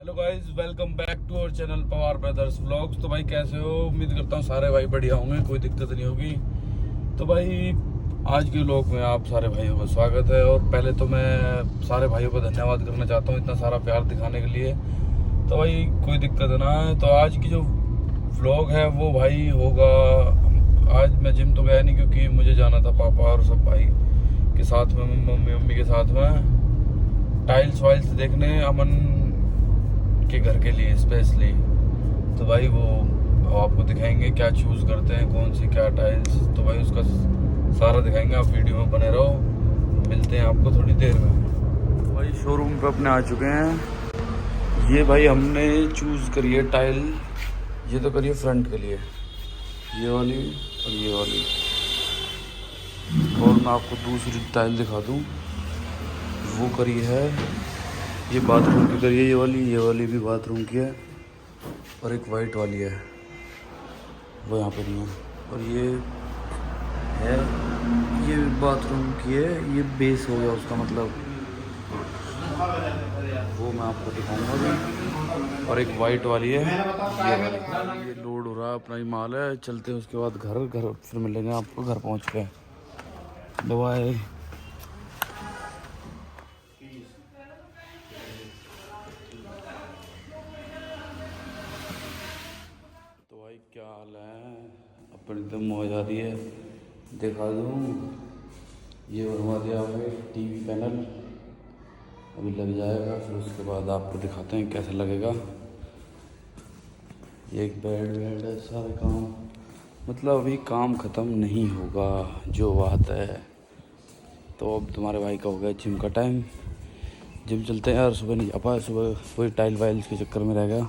Hello guys, welcome back to our channel Pawar brothers vlogs. तो भाई कैसे हो? उम्मीद करता हूँ सारे भाई बढ़िया होंगे, कोई दिक्कत नहीं होगी। तो भाई आज के व्लॉग में आप सारे भाइयों का स्वागत है। और पहले तो मैं सारे भाइयों को धन्यवाद करना चाहता हूँ इतना सारा प्यार दिखाने के लिए। तो भाई कोई दिक्कत ना है। तो आज की जो व्लॉग है वो भाई होगा, आज मैं जिम तो गया नहीं क्योंकि मुझे जाना था पापा और सब भाई के साथ में, मम्मी के साथ में टाइल्स वाइल्स देखने अमन के घर के लिए स्पेशली। तो भाई वो आपको दिखाएंगे क्या चूज करते हैं, कौन सी क्या टाइल्स। तो भाई उसका सारा दिखाएंगे, आप वीडियो में बने रहो। मिलते हैं आपको थोड़ी देर में। भाई शोरूम पे अपने आ चुके हैं। ये भाई हमने चूज करी है टाइल, ये तो करिए फ्रंट के लिए, ये वाली और ये वाली। और मैं आपको दूसरी टाइल दिखा दूँ, वो करी है ये बाथरूम की करिए, ये वाली भी बाथरूम की है। और एक वाइट वाली है, वो यहाँ पर नहीं है। और ये है, ये बाथरूम की है, ये बेस हो गया उसका मतलब, वो मैं आपको दिखाऊंगा अभी। और एक वाइट वाली है, ये वाली। ये लोड हो रहा है, अपना ही माल है। चलते हैं उसके बाद घर फिर मिलेंगे आपको घर पहुँच के। बाय। क्या हाल है? अपन एकदम मौज आ रही है, दिखा दूँ। ये बनवा दिया हमें टीवी पैनल, अभी लग जाएगा, फिर उसके बाद आपको दिखाते हैं कैसा लगेगा। एक बेड है, सारे काम, मतलब अभी काम ख़त्म नहीं होगा जो बात है। तो अब तुम्हारे भाई का हो गया जिम का टाइम, जिम चलते हैं यार। सुबह नहीं जा पाए, सुबह वही टाइल वाइल्स के चक्कर में रह गया,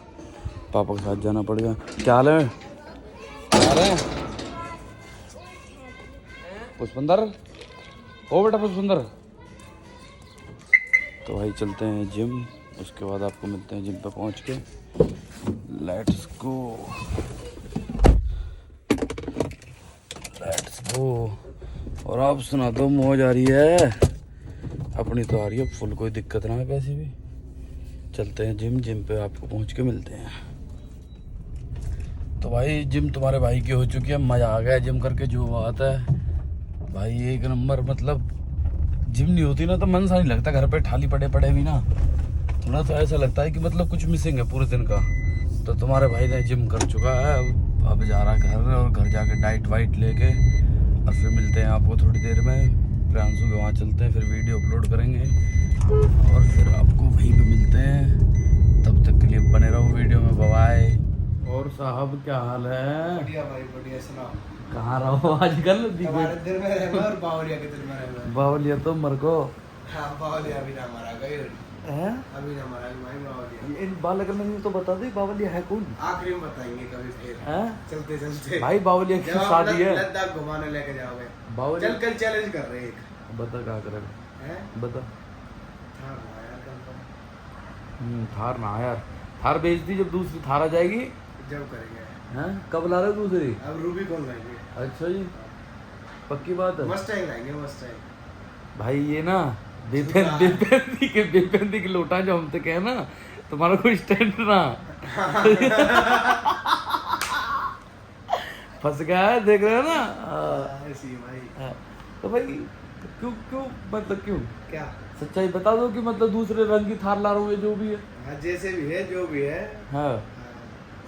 पापा के साथ जाना पड़ेगा। क्या हाल है? आ रहे हैं पुष्पिंदर, ओ बेटा पुष्पिंदर। तो भाई चलते हैं जिम, उसके बाद आपको मिलते हैं जिम पे पहुंच के। Let's go, let's go. और आप सुना दो, मौज आ रही है अपनी तो आ रही है फुल, कोई दिक्कत ना है कैसी भी। चलते हैं जिम, जिम पे आपको पहुंच के मिलते हैं। तो भाई जिम तुम्हारे भाई की हो चुकी है, मज़ा आ गया जिम करके, जो बात है भाई एक नंबर। मतलब जिम नहीं होती ना तो मन सा नहीं लगता, घर पे ठाली पड़े पड़े भी ना, थोड़ा तो ऐसा लगता है कि मतलब कुछ मिसिंग है पूरे दिन का। तो तुम्हारे भाई ने जिम कर चुका है, अब जा रहा घर, और घर जाके डाइट वाइट लेके और फिर मिलते हैं आपको थोड़ी देर में। प्रियांशु के वहाँ चलते हैं, फिर वीडियो अपलोड करेंगे और फिर आपको वहीं पर मिलते हैं। तब तक के लिए बने रहो वीडियो में, बाय। और साहब क्या हाल है? बढ़िया भाई बढ़िया, सुनाओ। कहाँ रहो आजकल? दिल में रहे और बावलिया के दिल में रहे। बावलिया तो मर को। हाँ बावलिया अभी ना मारा गई है, अभी ना मारा गई भाई बावलिया। इन बाल अगर मैंने तो बता दे बावलिया है कौन? आखिरी में बताएंगे कभी फिर। हैं? चलते चलते भाई बावलिया की शादी है, लद्दाख घुमाने लेके जाओगे। बावलिया चल कल चैलेंज कर रहे एक। बता क्या करेगा, हैं? बता। हाँ यार कल थार ना यार, थार बेच दी, जब दूसरी थार आ जाएगी जब करेंगे। हैं? कब ला रहे हो दूसरी? अब रूबी कौन लाएंगे? अच्छा जी, पक्की बात है। मस्टैंग लाएंगे मस्टैंग। भाई ये ना बेपेंदी के लोटा जो हम तक है ना, तुम्हारा कोई स्टैंड ना फंस गया है, देख रहे हो ना। ऐसी है भाई। हाँ। तो भाई क्यों क्यों मतलब क्यों? क्या सच्चाई बता दो कि मतलब दूसरे रंग की थार ला रहा हूँ, ये जो भी है। हाँ जैसे भी है जो भी है। हाँ,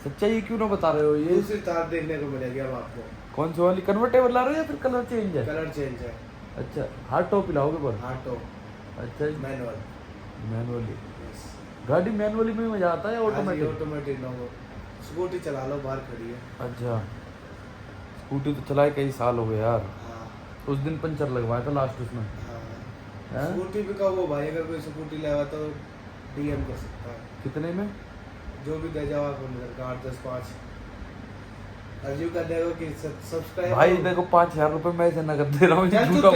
सच्चाई क्यों ना बता रहे हो? ये दूसरी तार देखने को मिलेगी अब आपको। कौन सी वाली, कन्वर्टेबल ला रहे हो या फिर कलर चेंज है? कलर चेंज है। अच्छा, हार्ड टॉप लाओगे पर? हाँ तो अच्छा, मैनुअल। मैनुअली गाड़ी मैनुअली में मजा आता है, ऑटोमेटिक? ऑटोमेटिक ना हो, स्कूटी चला लो, बाहर खड़ी है। अच्छा, स्कूटी तो चलाए कई साल हो गए यार। हाँ उस दिन पंचर लगवाया था लास्ट उसमें। हाँ। हैं? स्कूटी भी का वो भाई, अगर कोई स्कूटी लेवा तो डीएम कर सकता है। कितने में? जो भी दे जाओ आपको मिलेगा 8 10 5। अर्जू का देखो कि सब्सक्राइब भाई देखो 5,000 रुपए मैं इसे नगद दे रहा हूँ, ये झूठा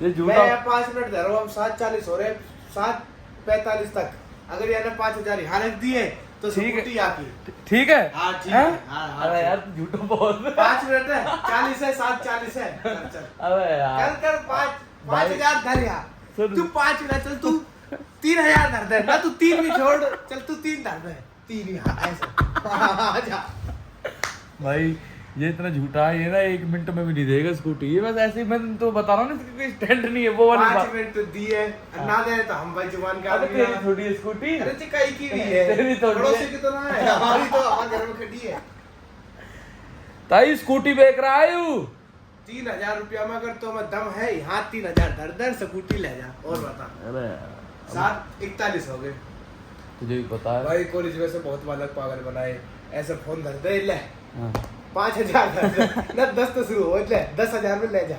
ये झूठा। मैं 5 मिनट दे रहा हूँ, अब 7:40 हो रहे, 7:45 तक अगर यार 5,000 यहाँ रख दिए तो स्कूटी आकी। ठीक है। हाँ ठीक है। हाँ अरे यार झूठा बहुत। 5 मिनट है, 40 है, 7:40 है। चल अबे यार कर 5,000 धर यार। सुन। तू 5 मिनट चल, तू 3,000 धर दे ना, तू 3 भी छोड़, चल तू 3 धर दे, 3 ही, हाँ, ऐसे जा। भाई ये इतना झूठा है, ये ना 1 मिनट में भी नहीं देगा स्कूटी, ये बस ऐसे ही मैं तो बता रहा हूँ ना, कोई स्टैंड नहीं है वो वाली 5 बात। मिनट तो दिए, ना दे तो हम भाई जुबान का अरे आदमी हैं। तेरी थोड़ी है स्कूटी, अरे चिकाई की भी है, तेरी थोड़ी है। पड़ोसी की तरह है, हमारी तो हमारे घर में खड़ी है। ताई स्कूटी बेच रहा है यू। 3,000 रुपया में अगर तो मैं दम है, यहाँ 3,000 धर दे, स्कूटी ले जा, और बता। अरे 7:41 हो गए। तुझे भी पता है भाई कॉलेज में से बहुत बालक पागल बनाए, ऐसे फोन धर दे, ले हाँ। 5,000 धर दे, ना 10 तो शुरू हो, ले 10,000 में ले जा,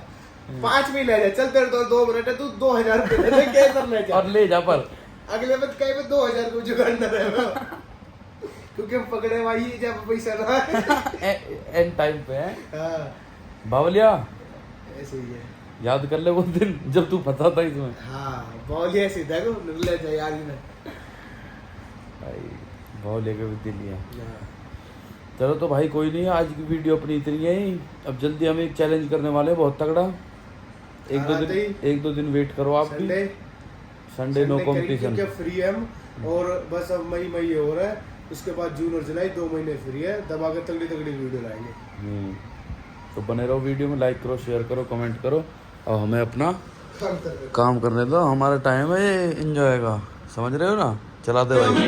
5 में ले जा, चल तेरे तो 2 मिनट है, तू 2,000 रुपये दे दे, कैसे ले जा, और ले जा पर अगले में कहीं में 2,000 को जुगाड़ न रहे, क्योंकि हम पकड़े भाई जब पैसा ना एंड टाइम पे है। हाँ, बावलिया ऐसे ही है। याद कर ले वो दिन जब तू फंसा था इसमें। हाँ, बॉल ऐसे देखो ले जा यार में। भाई बावलिया के भी दिन ही है। चलो तो भाई कोई नहीं, आज की वीडियो अपनी इतनी है ही। अब जल्दी हम एक चैलेंज करने वाले हैं बहुत तगड़ा, एक दो दिन वेट करो आप भी। संडे नो कंपटीशन, फ्री है हम, और बस अब मई हो रहा है, उसके बाद जून और जुलाई 2 महीने फ्री है, दबा के तगड़ी वीडियो लाएंगे। तो बने रहो वीडियो में, लाइक करो, शेयर करो, कमेंट करो, और हमें अपना काम कर रहे हैं। काम करने दो, हमारा टाइम है ये एंजॉय का, समझ रहे हो ना, चला दे भाई।